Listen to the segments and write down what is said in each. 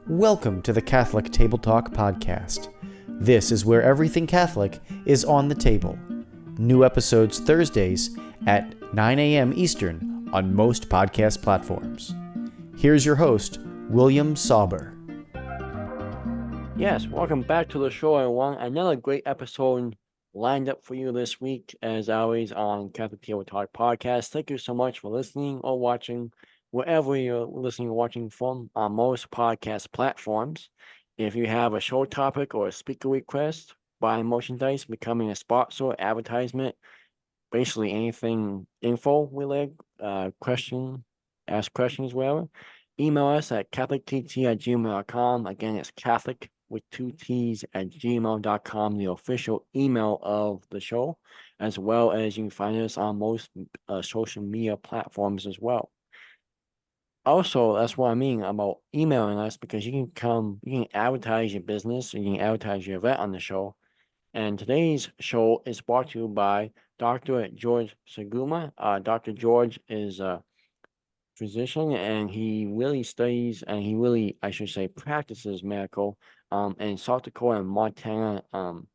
Welcome to the Catholic Table Talk podcast. This is where everything Catholic is on the table. New episodes Thursdays at 9 a.m. Eastern on most podcast platforms. Here's your host, William Sauber. Yes, welcome back to the show, everyone. Another great episode lined up for you this week, as always, on Catholic Table Talk podcast. Thank you so much for listening or watching, wherever you're listening or watching from, on most podcast platforms. If you have a show topic or a speaker request, buying merchandise, becoming a sponsor, advertisement, basically anything info related, ask questions, whatever, email us at catholictt@gmail.com. Again, it's Catholic with two T's at gmail.com, the official email of the show, as well as you can find us on most social media platforms as well. Also, that's what I mean about emailing us, because you can advertise your business, you can advertise your event on the show. And today's show is brought to you by Dr. George Saguma. Dr. George is a physician, and he really studies, and he really, I should say, practices medical in South Dakota and Montana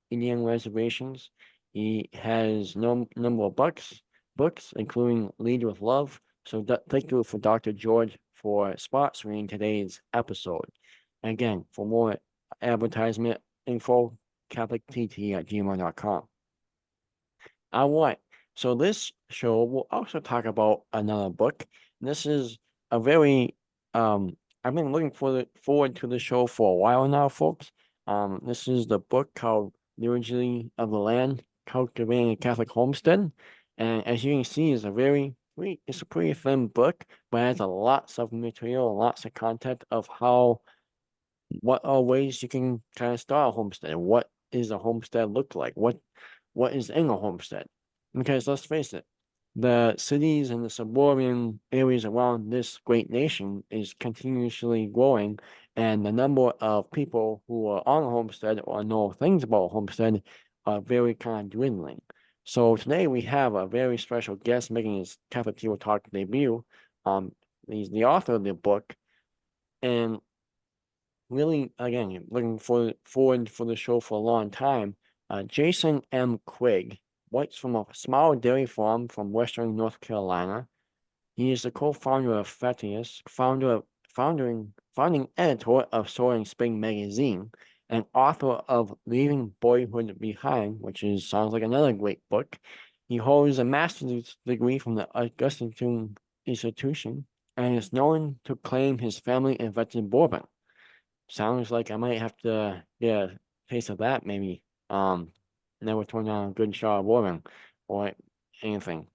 Indian reservations. He has no number of books, including Lead with Love. So thank you for Dr. George for sponsoring today's episode. And again, for more advertisement info, catholictt@gmail.com. All right. So this show will also talk about another book. This is a very I've been looking forward to the show for a while now, folks. This is the book called Liturgy of the Land, Cultivating a Catholic Homestead. And as you can see, it's a pretty thin book, but it has a lots of material, lots of content of what are ways you can kind of start a homestead. What is a homestead look like? What is in a homestead? Because let's face it, the cities and the suburban areas around this great nation is continuously growing, and the number of people who are on a homestead or know things about a homestead are very kind of dwindling. So today we have a very special guest making his Catholic Table Talk debut. He's the author of the book, and really, again, looking forward for the show for a long time. Jason M. Quigg writes from a small dairy farm from western North Carolina. He is the co-founder of Fetius, founding editor of Soaring Spring magazine, and author of Leaving Boyhood Behind, sounds like another great book. He holds a master's degree from the Augustine Institution and is known to claim his family invented bourbon. Sounds like I might have to get a taste of that, maybe. Never turn down a good shot of bourbon or anything.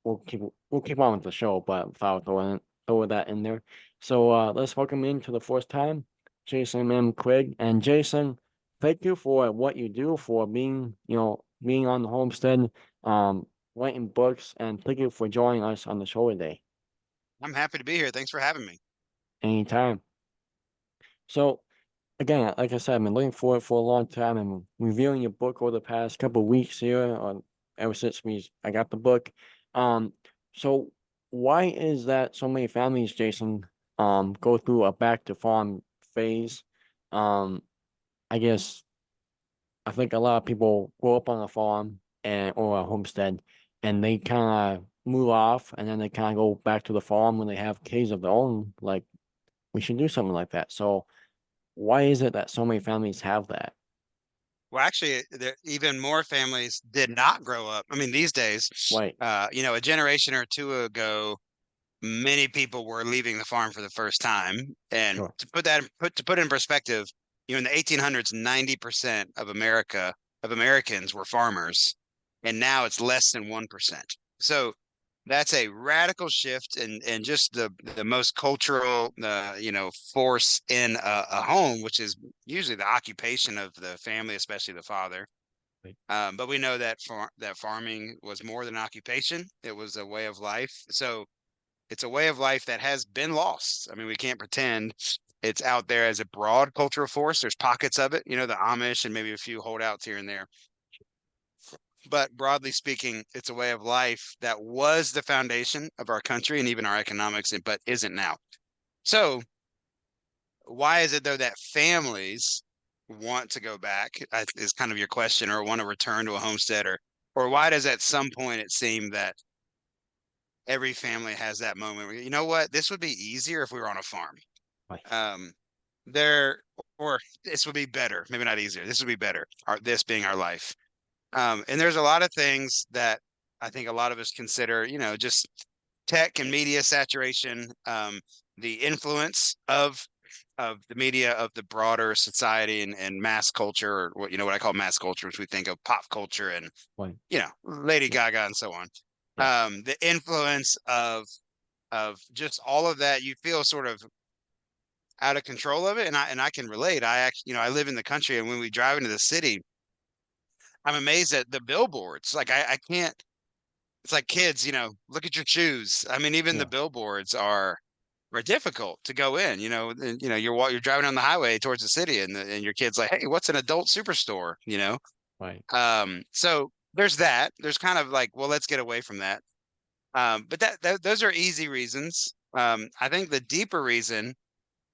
We'll keep on with the show, but without throw that in there. So let's welcome in to the first time, Jason M. Quigg. And Jason, thank you for what you do, for being on the homestead, writing books, and thank you for joining us on the show today. I'm happy to be here. Thanks for having me. Anytime. So again, like I said, I've been looking forward for a long time and reviewing your book over the past couple of weeks here, ever since I got the book. So why is that so many families, Jason, go through a back to farm phase? Um, I guess I think a lot of people grow up on a farm or a homestead, and they kind of move off, and then they kind of go back to the farm when they have kids of their own. Like, we should do something like that. So why is it that so many families have that? Well, actually, even more families did not grow up. I mean, these days, Right. a generation or two ago, many people were leaving the farm for the first time. And Sure. to put in perspective, in the 1800s, 90% of Americans were farmers, and now it's less than 1%. So that's a radical shift and just the most cultural force in a home, which is usually the occupation of the family, especially the father. Right. But we know that farming was more than occupation; it was a way of life. So it's a way of life that has been lost. I mean, we can't pretend it's out there as a broad cultural force. There's pockets of it, the Amish and maybe a few holdouts here and there. But broadly speaking, it's a way of life that was the foundation of our country and even our economics, but isn't now. So why is it though that families want to go back is kind of your question, or want to return to a homestead, or why does at some point it seem that every family has that moment where, you know what, this would be easier if we were on a farm. Right. There, or this would be better, maybe not easier. This would be better. This being our life. And there's a lot of things that I think a lot of us consider, just tech and media saturation, the influence of the media, of the broader society and mass culture, or what I call mass culture, which we think of pop culture and Right. Lady Gaga and so on. Yeah. The influence of just all of that, you feel sort of out of control of it, and I can relate. I actually, I live in the country, and when we drive into the city, I'm amazed at the billboards. Like I can't. It's like kids, look at your shoes. I mean, even the Yeah. billboards are difficult to go in. And, you're driving on the highway towards the city, and your kid's like, "Hey, what's an adult superstore?" Right. So there's that. There's kind of like, well, let's get away from that. But those are easy reasons. I think the deeper reason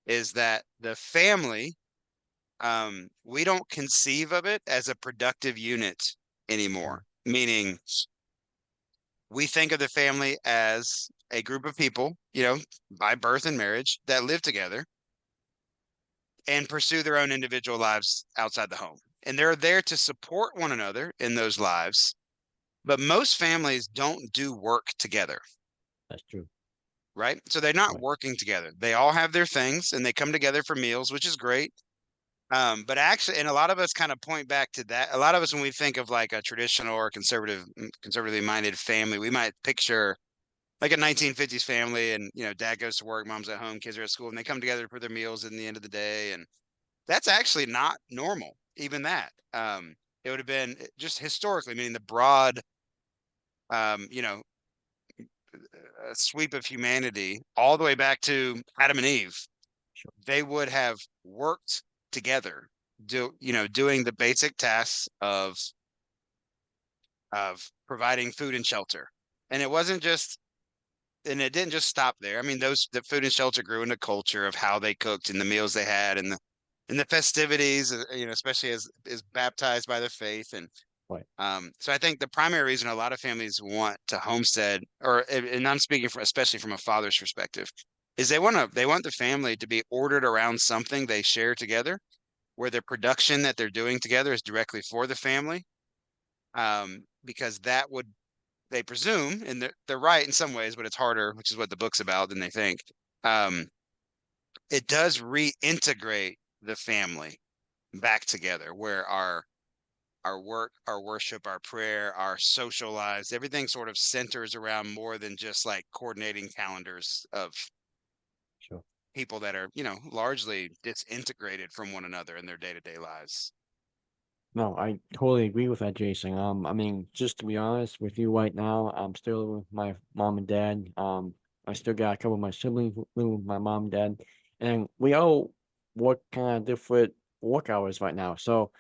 is that the family, we don't conceive of it as a productive unit anymore. Meaning, we think of the family as a group of people, by birth and marriage, that live together and pursue their own individual lives outside the home. And they're there to support one another in those lives. But most families don't do work together, That's true. right? So they're not Right. working together. They all have their things and they come together for meals, which is great. But actually, and a lot of us kind of point back to that. A lot of us, when we think of like a traditional or conservatively minded family, we might picture like a 1950s family, and dad goes to work, mom's at home, kids are at school, and they come together for their meals in the end of the day. And that's actually not normal. Even that, it would have been just historically, meaning the broad, um, you know, sweep of humanity, all the way back to Adam and Eve. Sure. They would have worked together, doing the basic tasks of providing food and shelter. And it didn't just stop there. I mean, the food and shelter grew into culture of how they cooked and the meals they had, and the festivities, especially as is baptized by their faith. And Right. so I think the primary reason a lot of families want to homestead, and I'm speaking especially from a father's perspective, is they want the family to be ordered around something they share together, where the production that they're doing together is directly for the family. Because that would, they presume, and they're right in some ways, but it's harder, which is what the book's about, than they think. Um, it does reintegrate the family back together, where our work, our worship, our prayer, our social lives, everything sort of centers around more than just like coordinating calendars of Sure. people that are, largely disintegrated from one another in their day-to-day lives. No, I totally agree with that, Jason. I mean, just to be honest with you right now, I'm still living with my mom and dad. I still got a couple of my siblings living with my mom and dad, and we all work kind of different work hours right now. So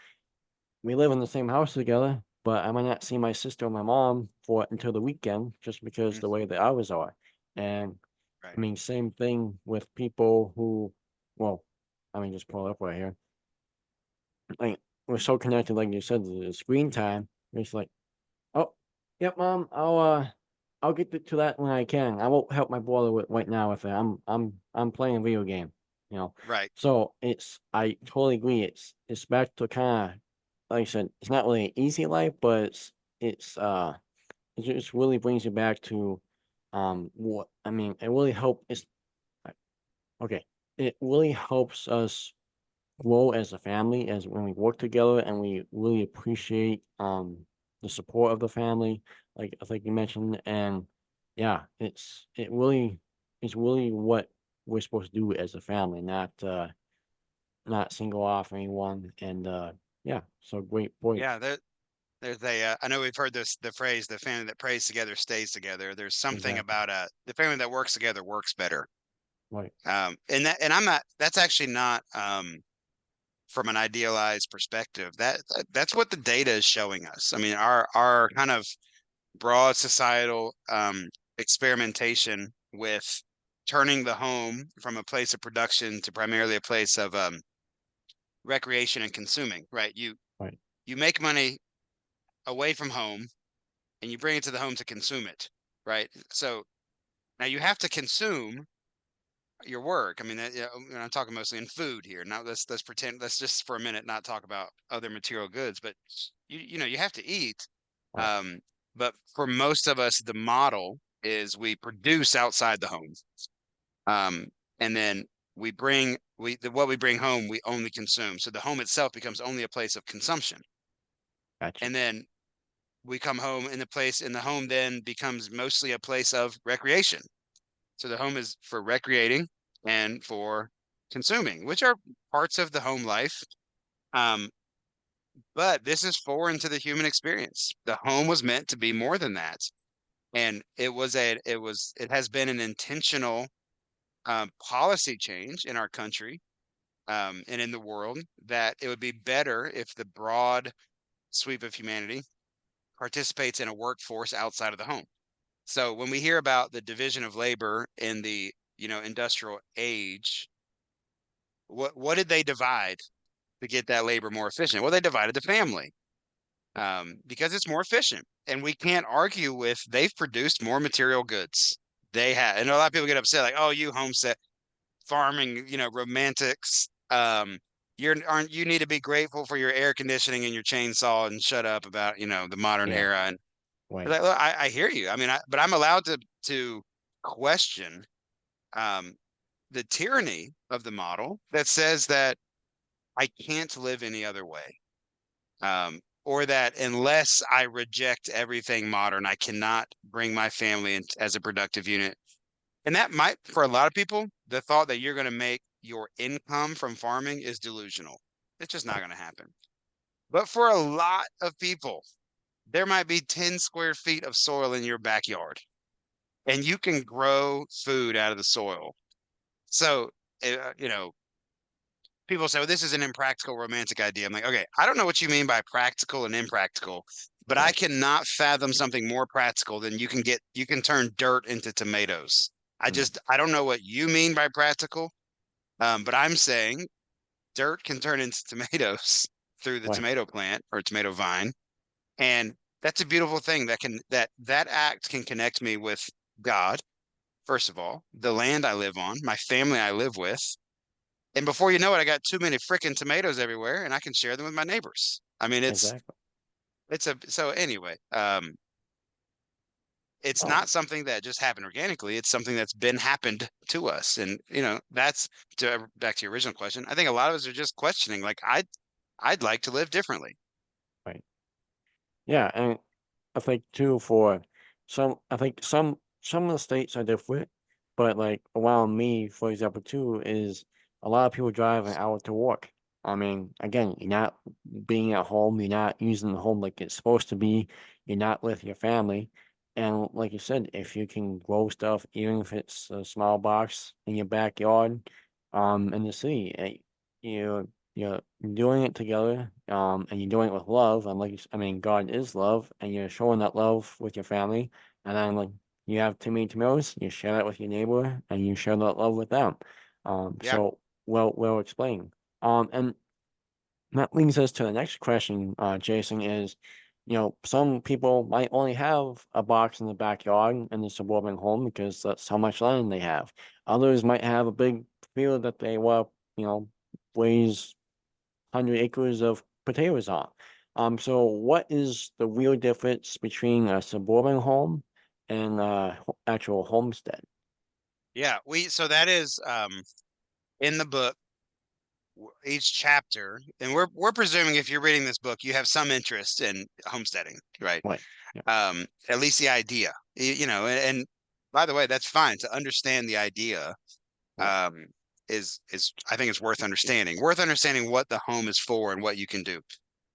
we live in the same house together, but I might not see my sister or my mom for until the weekend, just because Mm, the way the hours are. And I right. mean, same thing with people who, well, I mean, just pull it up right here. Like, we're so connected, like you said, to the screen time. It's like, oh, yep, mom, I'll get to that when I can. I won't help my brother with right now with it. I'm playing a video game, you know. Right. So I totally agree. It's back to kind of, like I said, it's not really an easy life, but it just really brings you back to, what I mean. It really okay. It really helps us grow as a family as when we work together and we really appreciate the support of the family, like you mentioned. And yeah, it's really what we're supposed to do as a family, not single off anyone. And yeah, so great point. Yeah. There's I know we've heard the phrase, the family that prays together stays together. There's something Exactly. about the family that works together works better. Right. And I'm not, that's actually not, from an idealized perspective. That's what the data is showing us. I mean, our kind of broad societal experimentation with turning the home from a place of production to primarily a place of recreation and consuming, right? Right. You make money away from home and you bring it to the home to consume it, right? So now you have to consume your work. I mean, I'm talking mostly in food here. Now let's pretend, let's just for a minute not talk about other material goods, but you have to eat. Right. But for most of us, the model is we produce outside the home, and then what we bring home we only consume. So the home itself becomes only a place of consumption, Gotcha. and then we come home and the home then becomes mostly a place of recreation. So the home is for recreating and for consuming, which are parts of the home life. Um, but this is foreign to the human experience. The home was meant to be more than that. And it has been an intentional policy change in our country and in the world that it would be better if the broad sweep of humanity participates in a workforce outside of the home. So when we hear about the division of labor in the industrial age, what did they divide to get that labor more efficient? Well, they divided the family because it's more efficient, and we can't argue with they've produced more material goods. They have, and a lot of people get upset like, "Oh, you homestead farming, romantics. You need to be grateful for your air conditioning and your chainsaw and shut up about the modern Yeah. era." And Right. like, look, I hear you. I mean, but I'm allowed to question um, the tyranny of the model that says that I can't live any other way, or that unless I reject everything modern, I cannot bring my family in as a productive unit. And that might, for a lot of people, the thought that you're going to make your income from farming is delusional. It's just not Right. going to happen. But for a lot of people, there might be 10 square feet of soil in your backyard, and you can grow food out of the soil. So, people say, well, this is an impractical romantic idea. I'm like, okay, I don't know what you mean by practical and impractical, but I Right. cannot fathom something more practical than you can turn dirt into tomatoes. Mm. I don't know what you mean by practical, but I'm saying dirt can turn into tomatoes through the Right. tomato plant or tomato vine. And that's a beautiful thing that act can connect me with God, first of all, the land I live on, my family I live with. And before you know it, I got too many freaking tomatoes everywhere and I can share them with my neighbors. I mean, Exactly. so anyway, it's Oh, not something that just happened organically. It's something that's been happened to us. And that's back to your original question. I think a lot of us are just questioning, like, I'd like to live differently. right. Yeah, and I think too I think some of the states are different, but like around me, for example, too, is a lot of people drive an hour to work. I mean, again, you're not being at home, you're not using the home like it's supposed to be, you're not with your family. And like you said, if you can grow stuff, even if it's a small box in your backyard, in the city, you're doing it together, and you're doing it with love, and I mean, God is love, and you're showing that love with your family, and then like you have too many tomatoes, you share that with your neighbor, and you share that love with them. Yeah. So well explained. And that leads us to the next question, Jason, is, some people might only have a box in the backyard in the suburban home because that's how much land they have. Others might have a big field that they want, raise 100 acres of potatoes on. So what is the real difference between a suburban home and a actual homestead? Yeah. So that is in the book, each chapter, and we're presuming if you're reading this book, you have some interest in homesteading, right? Right. Yeah. At least the idea, and by the way, that's fine to understand the idea. Right. Is I think it's worth understanding what the home is for and what you can do.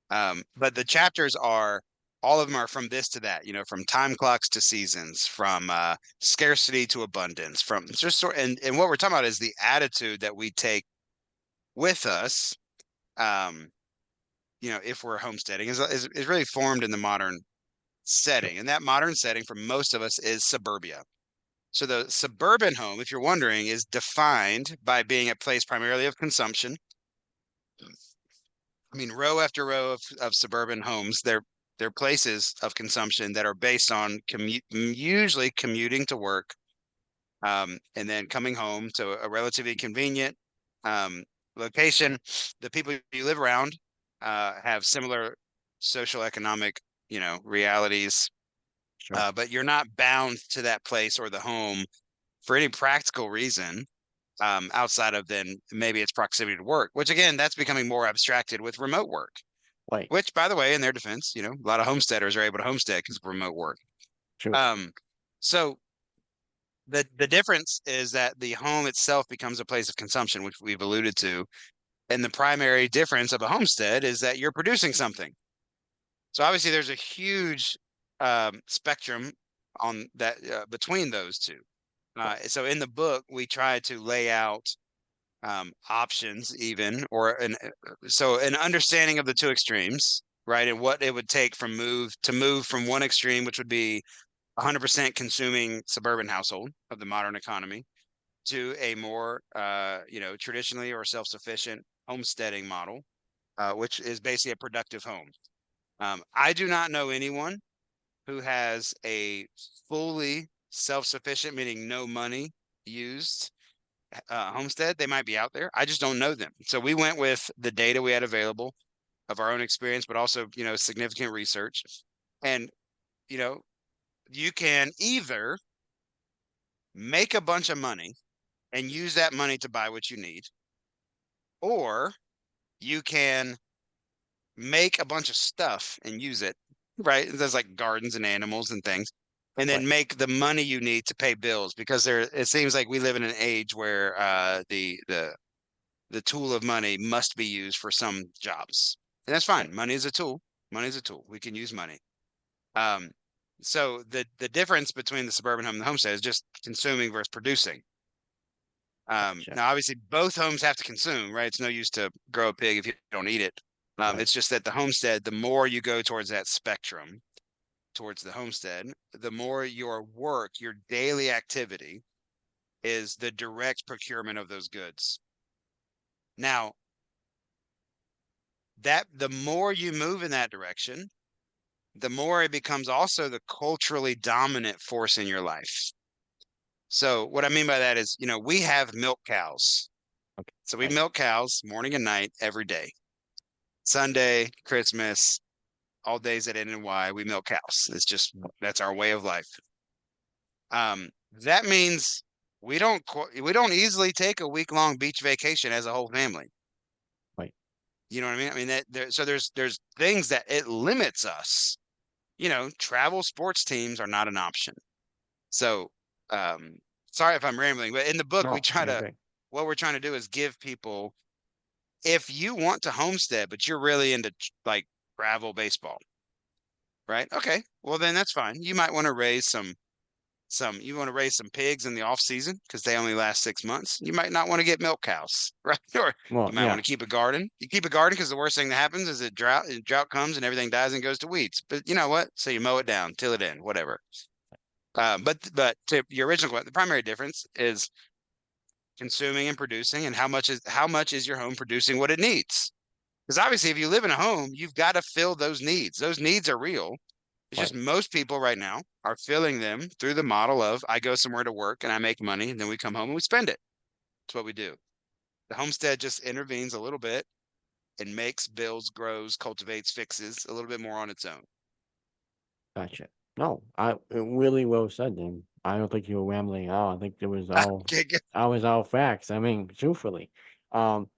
But the chapters are all of them are from this to that, from time clocks to seasons, from scarcity to abundance, from just and what we're talking about is the attitude that we take with us, um, if we're homesteading is really formed in the modern Sure. setting. And that modern setting for most of us is suburbia. So the suburban home, if you're wondering, is defined by being a place primarily of consumption. I mean, row after row of suburban homes, they're places of consumption that are based on usually commuting to work, and then coming home to a relatively convenient location. The people you live around have similar social economic, realities, Sure. but you're not bound to that place or the home for any practical reason, outside of then maybe its proximity to work, which again, that's becoming more abstracted with remote work, Right. which by the way, in their defense, a lot of homesteaders are able to homestead because of remote work. True. So the difference is that the home itself becomes a place of consumption, which we've alluded to. And the primary difference of a homestead is that you're producing something. So obviously there's a huge spectrum on that between those two. So in the book, we try to lay out options even, or an understanding of the two extremes, right? And what it would take to move from one extreme, which would be 100% consuming suburban household of the modern economy, to a more, traditionally or self-sufficient homesteading model, which is basically a productive home. I do not know anyone who has a fully self-sufficient, meaning no money used, homestead. They might be out there. I just don't know them. So we went with the data we had available of our own experience, but also, significant research. And, you can either make a bunch of money and use that money to buy what you need, or you can make a bunch of stuff and use it, right? There's like gardens and animals and things, and then Right. make the money you need to pay bills, because it seems like we live in an age where the tool of money must be used for some jobs. And that's Right. fine. Money is a tool. Money is a tool. We can use money. Um, so the difference between the suburban home and the homestead is just consuming versus producing. Gotcha. Now, obviously, both homes have to consume, right? It's no use to grow a pig if you don't eat it. Right. It's just that the homestead, the more you go towards that spectrum, towards the homestead, the more your work, your daily activity is the direct procurement of those goods. Now, that the more you move in that direction, the more it becomes also the culturally dominant force in your life. So what I mean by that is, we have milk cows. Okay. So we Right. milk cows morning and night every day. Sunday, Christmas, all days at NY, we milk cows. That's our way of life. That means we don't easily take a week-long beach vacation as a whole family. Right. You know what I mean? I mean so there's things that it limits us. Travel sports teams are not an option. So, um, sorry if I'm rambling, but in the book, No, you're good. what we're trying to do is give people, if you want to homestead, but you're really into like travel baseball, right? Okay, well then that's fine. You might want to raise you want to raise some pigs in the off season because they only last 6 months. You might not want to get milk cows, right? Or Well, you might want yeah. to keep a garden. You keep a garden because the worst thing that happens is drought comes and everything dies and goes to weeds. But you know what? So you mow it down, till it in, whatever. But to your original question, the primary difference is consuming and producing, and how much is your home producing what it needs? Because obviously, if you live in a home, you've got to fill those needs. Those needs are real. It's just Right. most people right now are filling them through the model of I go somewhere to work and I make money, and then we come home and we spend it. That's what we do. The homestead just intervenes a little bit and makes, builds, grows, cultivates, fixes a little bit more on its own. Gotcha. No, really well said, then. I don't think you were rambling at all. I think it was all Okay, good. I was all facts. I mean, truthfully. Um,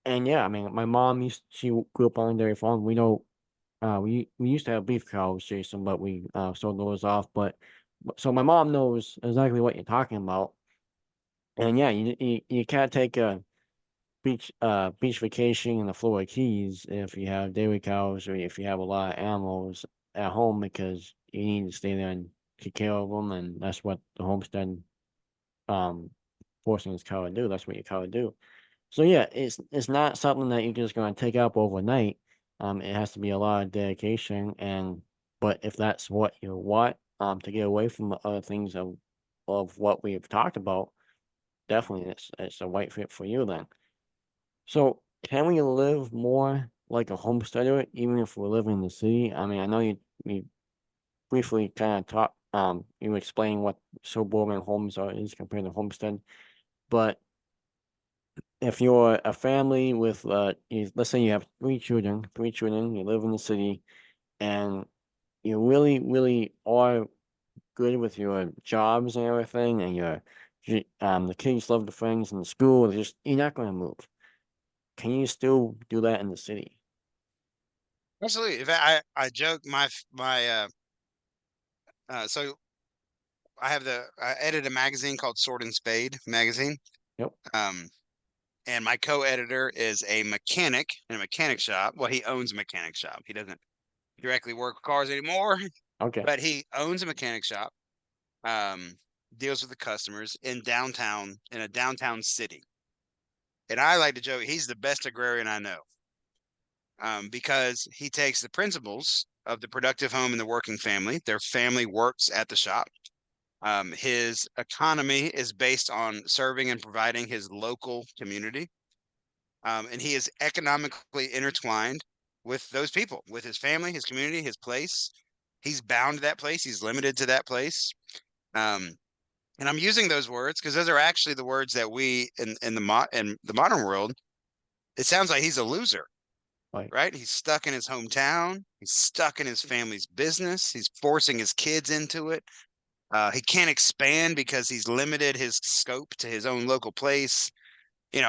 and yeah, I mean, my mom she grew up on a dairy farm. We know, we used to have beef cows, Jason, but we sold those off. So my mom knows exactly what you're talking about. And yeah, you can't take a beach vacation in the Florida Keys if you have dairy cows or if you have a lot of animals at home because you need to stay there and take care of them, and that's what the homestead um forcing this cow to do. That's what your cow to do. So yeah, it's not something that you're just gonna take up overnight. It has to be a lot of dedication, but if that's what you want, to get away from the other things of of what we've talked about, definitely it's a right fit for you then. So can we live more like a homesteader even if we're living in the city? I mean, I know you briefly kind of taught you explained what suburban homes are is compared to homestead, but if you're a family with let's say you have three children, you live in the city, and you really are good with your jobs and everything, and the kids love the friends in the school, just you're not going to move. Can you still do that in the city? Absolutely. If I joke so I edit a magazine called Sword and Spade magazine. Yep. Um, and my co-editor is a mechanic in a mechanic shop. Well, he owns a mechanic shop. He doesn't directly work with cars anymore, Okay. but he owns a mechanic shop. Deals with the customers in a downtown city. And I like to joke he's the best agrarian I know. Because he takes the principles of the productive home and the working family. Their family works at the shop. His economy is based on serving and providing his local community. And he is economically intertwined with those people, with his family, his community, his place. He's bound to that place. He's limited to that place. Um, and I'm using those words because those are actually the words that we in the modern world. It sounds like he's a loser, Right. right? He's stuck in his hometown. He's stuck in his family's business. He's forcing his kids into it. He can't expand because he's limited his scope to his own local place.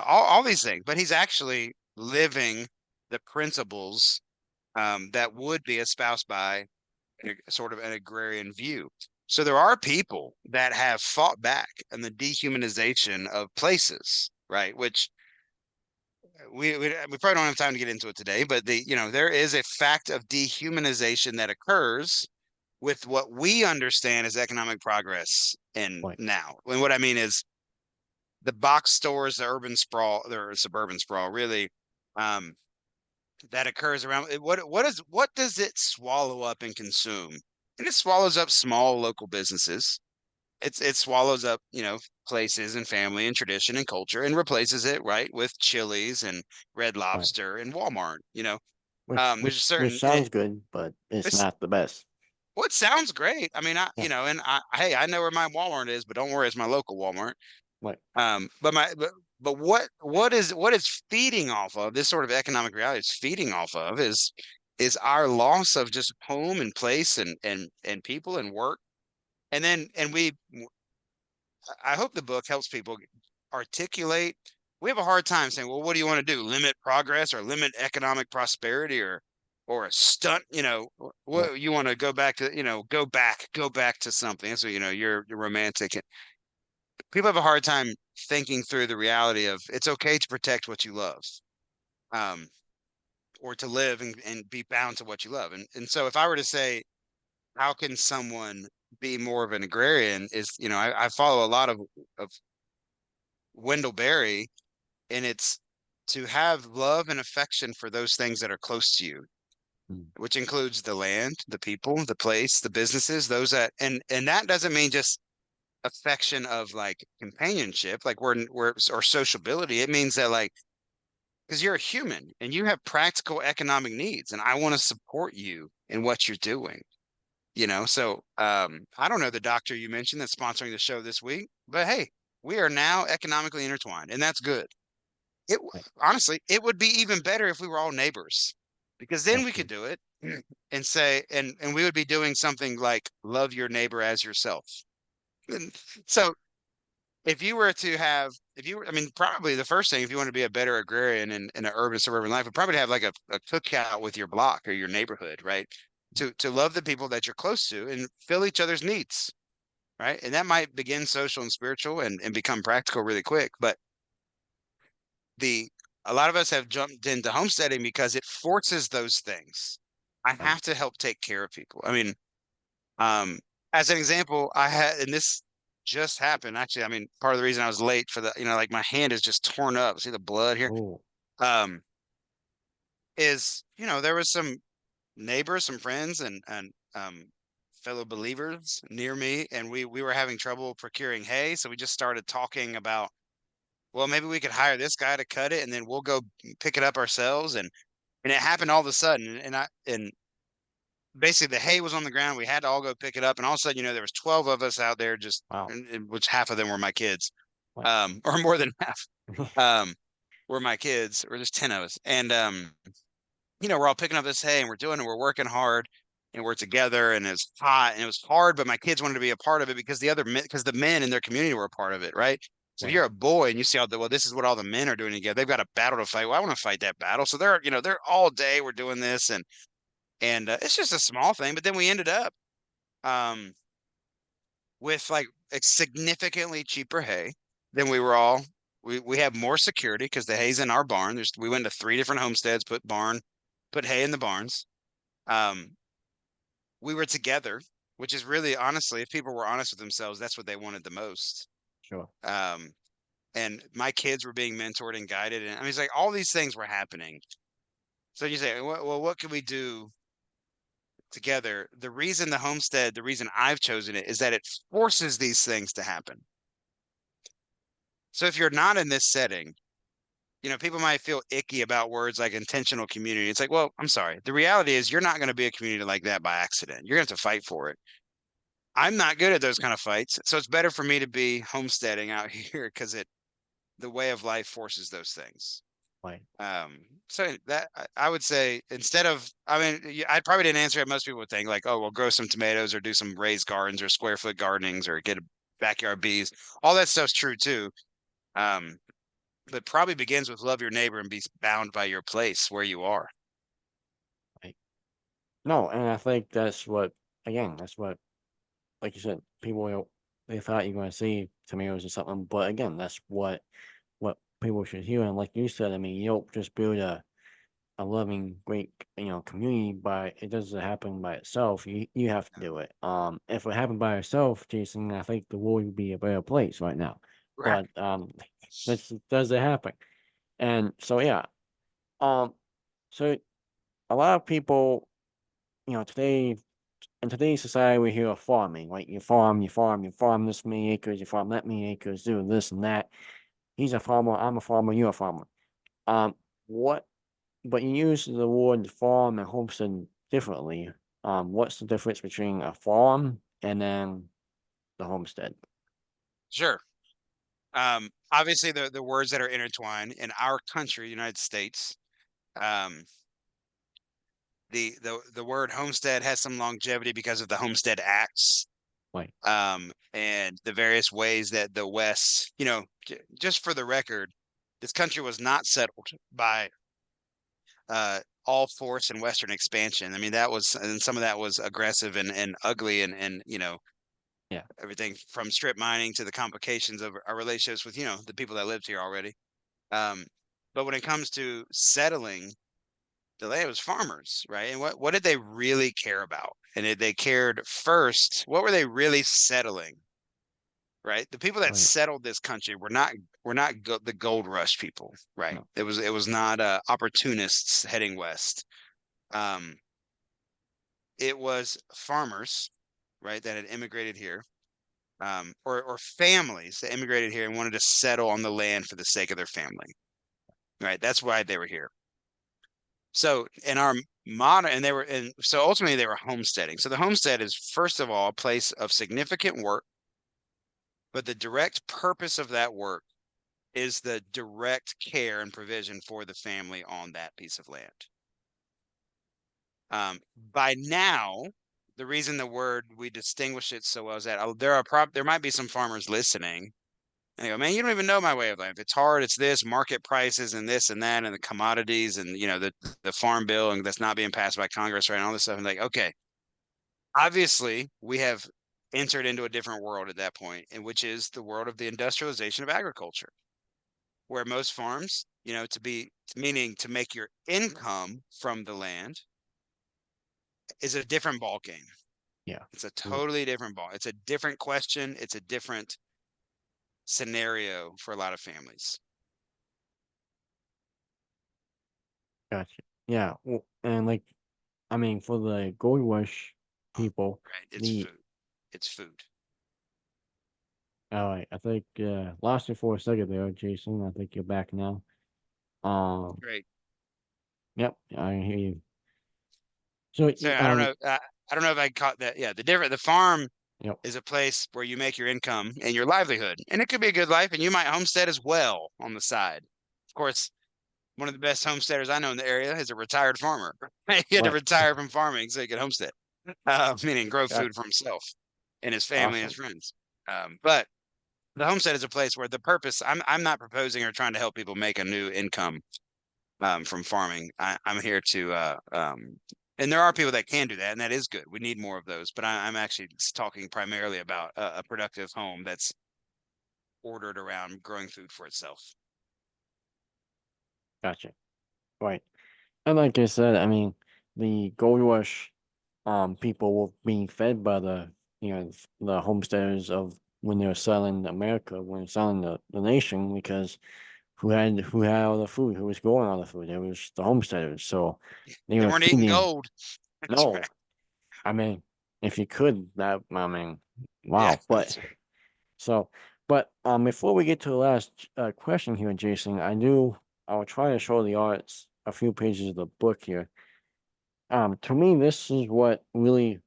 All these things. But he's actually living the principles that would be espoused by sort of an agrarian view. So there are people that have fought back on the dehumanization of places, right? Which we probably don't have time to get into it today, but there is a fact of dehumanization that occurs with what we understand as economic progress in Right. now. And what I mean is the box stores, the urban sprawl, or suburban sprawl, really, that occurs around what does it swallow up and consume? And it swallows up small local businesses. It swallows up, places and family and tradition and culture and replaces it, right, with Chili's and Red Right. Lobster and Walmart, Which there's a which which certain sounds good, but it's it's not the best. what sounds great. I mean, Yeah. and hey, I know where my Walmart is, but don't worry, it's my local Walmart. Right. But what is feeding off of this sort of economic reality is feeding off of is our loss of just home and place and people and work. And then I hope the book helps people articulate. We have a hard time saying, well, what do you want to do? Limit progress or limit economic prosperity or a stunt, Right. what you want to go back to, go back to something. And so, you're romantic. People have a hard time thinking through the reality of it's okay to protect what you love. Um, or to live and be bound to what you love. And so if I were to say, how can someone be more of an agrarian is, I follow a lot of Wendell Berry, and it's to have love and affection for those things that are close to you, Mm. which includes the land, the people, the place, the businesses, those that, and that doesn't mean just affection of like companionship, like or sociability. It means that like, because you're a human and you have practical economic needs, and I want to support you in what you're doing. So I don't know the doctor you mentioned that's sponsoring the show this week, but hey, we are now economically intertwined, and that's good. It Right. honestly, it would be even better if we were all neighbors, because then That's we could true. do it and say, and we would be doing something like love your neighbor as yourself. And so I mean, probably the first thing, if you want to be a better agrarian in an urban suburban life, would probably have like a cookout with your block or your neighborhood, right? To love the people that you're close to and fill each other's needs, right? And that might begin social and spiritual and become practical really quick. But the a lot of us have jumped into homesteading because it forces those things. I Right. have to help take care of people. I mean, um, as an example, and this just happened. Actually, I mean, part of the reason I was late for like my hand is just torn up. See the blood here? Oh. Um, there was some neighbors, some friends, and fellow believers near me, and we were having trouble procuring hay, so we just started talking about, well, maybe we could hire this guy to cut it, and then we'll go pick it up ourselves, and it happened all of a sudden, and basically the hay was on the ground. We had to all go pick it up, and all of a sudden, there was 12 of us out there, just Wow. which half of them were my kids, Wow. or more than half, um, were my kids, or just 10 of us, and we're all picking up this hay, and we're working hard, and we're together, and it's hot, and it was hard, but my kids wanted to be a part of it because because the men in their community were a part of it, right? So if Right. you're a boy and you see well, this is what all the men are doing together. They've got a battle to fight. Well, I want to fight that battle. So they're all day we're doing this, and it's just a small thing, but then we ended up um, with like a significantly cheaper hay than we were all. We have more security because the hay's in our barn. We went to 3 different homesteads, put hay in the barns. Um, we were together, which is really, honestly, if people were honest with themselves, that's what they wanted the most. Sure. And my kids were being mentored and guided, and I mean, it's like all these things were happening. So you say, well, what can we do together? The reason I've chosen it is that it forces these things to happen. So if you're not in this setting, people might feel icky about words like intentional community. It's like, well, I'm sorry. The reality is you're not going to be a community like that by accident. You're going to have to fight for it. I'm not good at those kind of fights. So it's better for me to be homesteading out here because the way of life forces those things. Right. So that I would say instead of, I mean, I probably didn't answer it. Most people would think like, oh, well, grow some tomatoes or do some raised gardens or square foot gardenings or get a backyard bees. All that stuff's true too. But probably begins with love your neighbor and be bound by your place where you are. Right. No, and I think that's what, like you said, they thought you're going to see tomatoes or something, but again, that's what people should hear. And like you said, I mean, you don't just build a loving, great, community by it doesn't happen by itself. You have to do it. If it happened by itself, Jason, I think the world would be a better place right now. Right. But this doesn't happen, and so yeah. Um, so a lot of people, today in today's society, we hear of farming. Like you farm this many acres, you farm that many acres, do this and that. He's a farmer, I'm a farmer, you're a farmer. What But you use the word farm and homestead differently. What's the difference between a farm and then the homestead? Sure. Obviously the words that are intertwined in our country, United States, um, the word homestead has some longevity because of the Homestead Acts, Right. and the various ways that the West, just for the record, this country was not settled by all force and Western expansion. I mean, and some of that was aggressive and ugly and Yeah. everything from strip mining to the complications of our relationships with, the people that lived here already. Um, but when it comes to settling, the land was farmers, right? And what did they really care about? And they cared first, what were they really settling? Right? The people that Right. settled this country were not the gold rush people, right? No. It was not opportunists heading west. Um, it was farmers, right, that had immigrated here, or families that immigrated here and wanted to settle on the land for the sake of their family, right? That's why they were here. So in our modern, and so ultimately they were homesteading. So the homestead is first of all a place of significant work, but the direct purpose of that work is the direct care and provision for the family on that piece of land. By now, the reason we distinguish it so well is that there might be some farmers listening. And they go, man, you don't even know my way of life. It's hard. It's this market prices and this and that and the commodities and the farm bill and that's not being passed by Congress, right? And all this stuff. And like, okay, obviously we have entered into a different world at that point, in which is the world of the industrialization of agriculture, where most farms, meaning to make your income from the land, is a different ball game. Yeah. It's a totally different ball. It's a different question. It's a different scenario for a lot of families. Gotcha. Yeah. Well, and like, I mean, for the gold rush, people. Right. It's food. It's food. All right, I think lost you for a second there, Jason. I think you're back now. Great. Yep, I hear you. So So I don't know. I don't know if I caught that. Yeah, the farm yep, is a place where you make your income and your livelihood, and it could be a good life, and you might homestead as well on the side. Of course, one of the best homesteaders I know in the area is a retired farmer. He had to right, retire from farming so he could homestead, meaning grow that, food for himself and his family and his awesome. friends. But the homestead is a place where the purpose. I'm not proposing or trying to help people make a new income from farming. I'm here to, and there are people that can do that, and that is good. We need more of those. But I'm actually talking primarily about a productive home that's ordered around growing food for itself. Gotcha. Right. And like I said, I mean, the gold rush, people were being fed by the homesteaders of when they were selling America, when they were selling the nation, because who had all the food, who was growing all the food? It was the homesteaders. So they They were weren't eating feeding. gold. That's No, right. I mean, if you could, that I mean, Yeah, wow. But that's right. so, but before we get to the last question here, Jason, I'll try to show the arts a few pages of the book here. To me, this is what really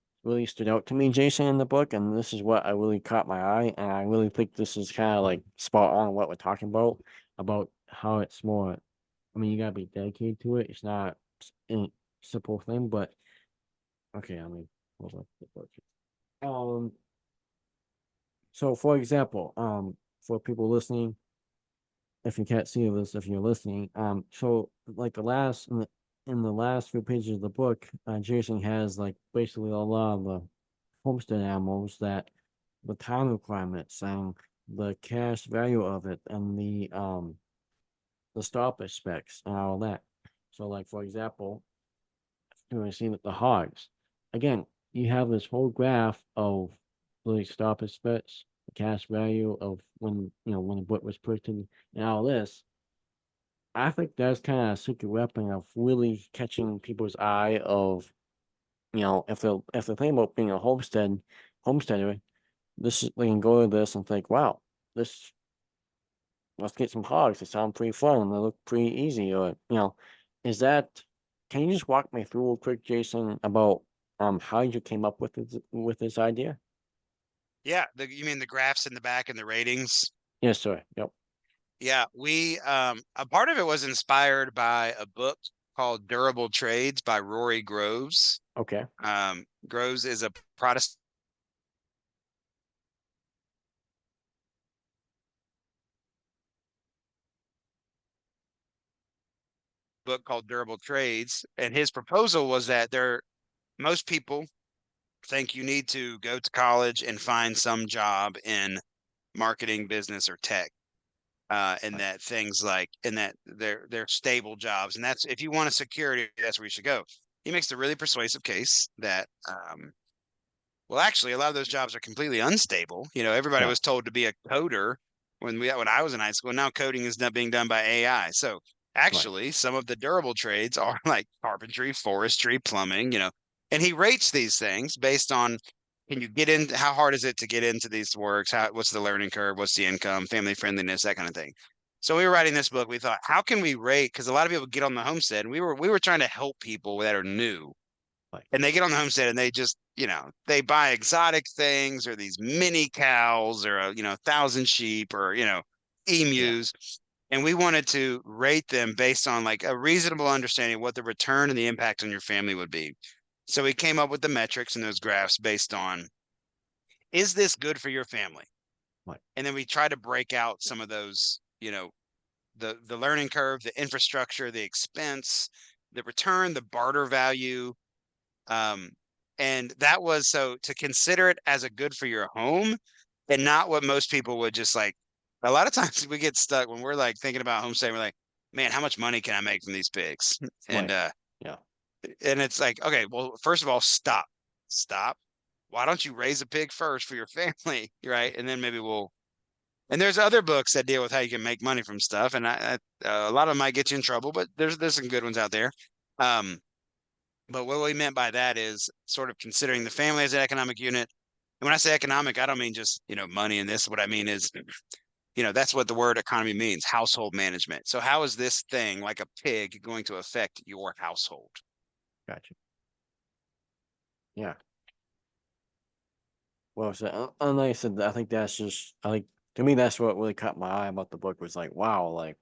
stood out to me, Jason, in the book, and this is what I really caught my eye, and I really think this is kind of like spot on what we're talking about how it's more. I mean, you gotta be dedicated to it. It's not a simple thing, but okay. I mean, hold on. The book. Um. So, for example, for people listening, if you can't see this, if you're listening, so like in the last few pages of the book, Jason has like basically a lot of the homestead animals that the time requirements and the cash value of it and the stopper specs and all that. So like for example, you know, see that the hogs, again, you have this whole graph of the stopper specs, the cash value of when the book was put in and all this. I think that's kind of a secret weapon of really catching people's eye of, if they're thinking about being a homesteader, they can go to this and think, wow, this let's get some hogs. They sound pretty fun and they look pretty easy. Or is that? Can you just walk me through real quick, Jason, about how you came up with this idea? Yeah, you mean the graphs in the back and the ratings? Yes, sir. Yep. Yeah, we a part of it was inspired by a book called Durable Trades by Rory Groves. Okay. Groves is a Protestant book called Durable Trades, and his proposal was that most people think you need to go to college and find some job in marketing, business, or tech. And Right. that things like and that they're stable jobs, and that's if you want a security, that's where you should go. He makes the really persuasive case that well, actually, a lot of those jobs are completely unstable. Everybody Yeah. was told to be a coder when I was in high school. Now coding is not being done by AI. So Right. actually, some of the durable trades are like carpentry, forestry, plumbing. And he rates these things based on can you get in? How hard is it to get into these works? What's the learning curve? What's the income, family friendliness, that kind of thing. So we were writing this book. We thought, how can we rate? Because a lot of people get on the homestead, and we were trying to help people that are new Right. and they get on the homestead and they just they buy exotic things or these mini cows or 1,000 sheep or Yeah. emus, and we wanted to rate them based on like a reasonable understanding of what the return and the impact on your family would be. So we came up with the metrics and those graphs based on, is this good for your family? Right. And then we try to break out some of those, the learning curve, the infrastructure, the expense, the return, the barter value. Um, and that was so to consider it as a good for your home and not what most people would just like. A lot of times we get stuck when we're like thinking about homesteading. We're like, man, how much money can I make from these pigs? And Right. Yeah. it's like, okay, well, first of all, stop. Why don't you raise a pig first for your family, right? And then maybe we'll. And there's other books that deal with how you can make money from stuff, and a lot of them might get you in trouble, but there's some good ones out there. Um, But what we meant by that is sort of considering the family as an economic unit. And when I say economic, I don't mean just, money in this. What I mean is, that's what the word economy means, household management. So how is this thing like a pig going to affect your household? Gotcha. Yeah. Well, so and like I said, I think to me that's what really caught my eye about the book was like, wow, like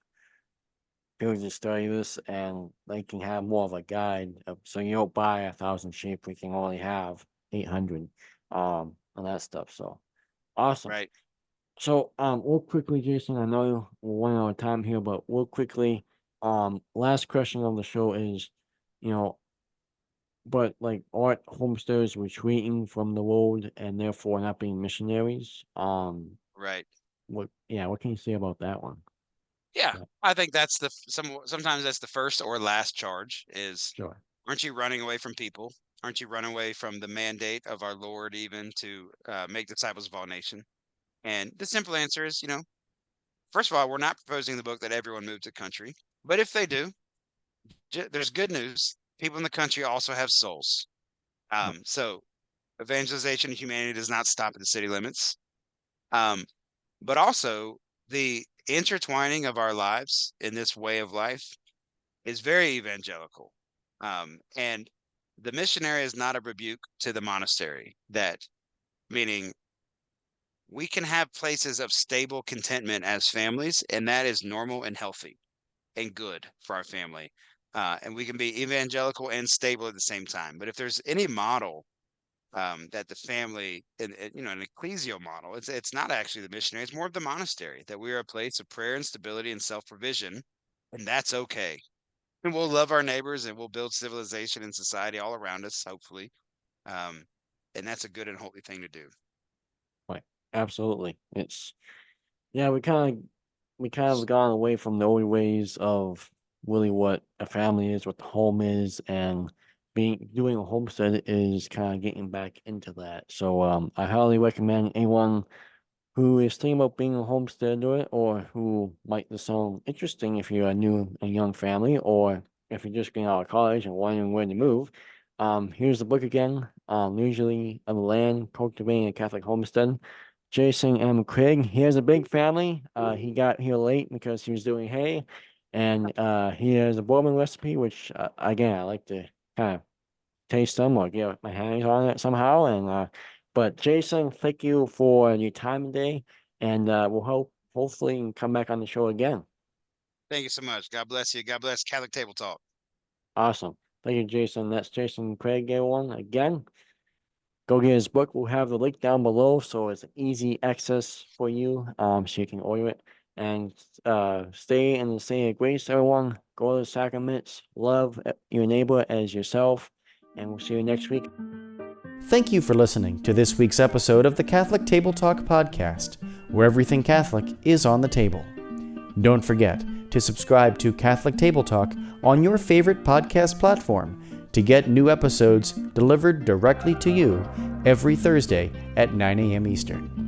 people just study this and they can have more of a guide. So you don't buy 1,000 sheep, we can only have 800, and that stuff. So awesome. Right. So real quickly, Jason, I know we're running out of time here, but real quickly, last question of the show is, you know, but like art homesteaders retreating from the world and therefore not being missionaries. Right. What can you say about that one? Yeah. Yeah. I think that's sometimes that's the first or last charge is, Sure. aren't you running away from people? Aren't you running away from the mandate of our Lord even to make disciples of all nations? And the simple answer is, first of all, we're not proposing in the book that everyone move to country, but if they do, there's good news. People in the country also have souls. So evangelization of humanity does not stop at the city limits. But also the intertwining of our lives in this way of life is very evangelical. And the missionary is not a rebuke to the monastery, meaning we can have places of stable contentment as families, and that is normal and healthy and good for our family. And we can be evangelical and stable at the same time. But if there's any model that the family, an ecclesial model, it's not actually the missionary, it's more of the monastery, that we are a place of prayer and stability and self-provision, and that's okay. And we'll love our neighbors and we'll build civilization and society all around us, hopefully. And that's a good and holy thing to do. Right. Absolutely. We kind of gone away from the old ways of really what a family is, what the home is, and doing a homestead is kind of getting back into that. So I highly recommend anyone who is thinking about being a homesteader or who might this sound interesting if you're a young family, or if you're just getting out of college and wondering where to move. Here's the book again. Usually of the land, cultivating a Catholic homestead. Jason M. Craig. He has a big family. He got here late because he was doing hay, and he has a bourbon recipe, which again I like to kind of taste them or get my hands on it somehow. And but Jason, thank you for your time today, and we'll hopefully come back on the show again. Thank you so much. God bless you. God bless Catholic Table Talk. Awesome. Thank you, Jason. That's Jason Craig, everyone. Again, go get his book. We'll have the link down below, so it's easy access for you, so you can order it. And stay in the state of grace, everyone. Go to the sacraments. Love your neighbor as yourself. And we'll see you next week. Thank you for listening to this week's episode of the Catholic Table Talk podcast, where everything Catholic is on the table. Don't forget to subscribe to Catholic Table Talk on your favorite podcast platform to get new episodes delivered directly to you every Thursday at 9 a.m. Eastern.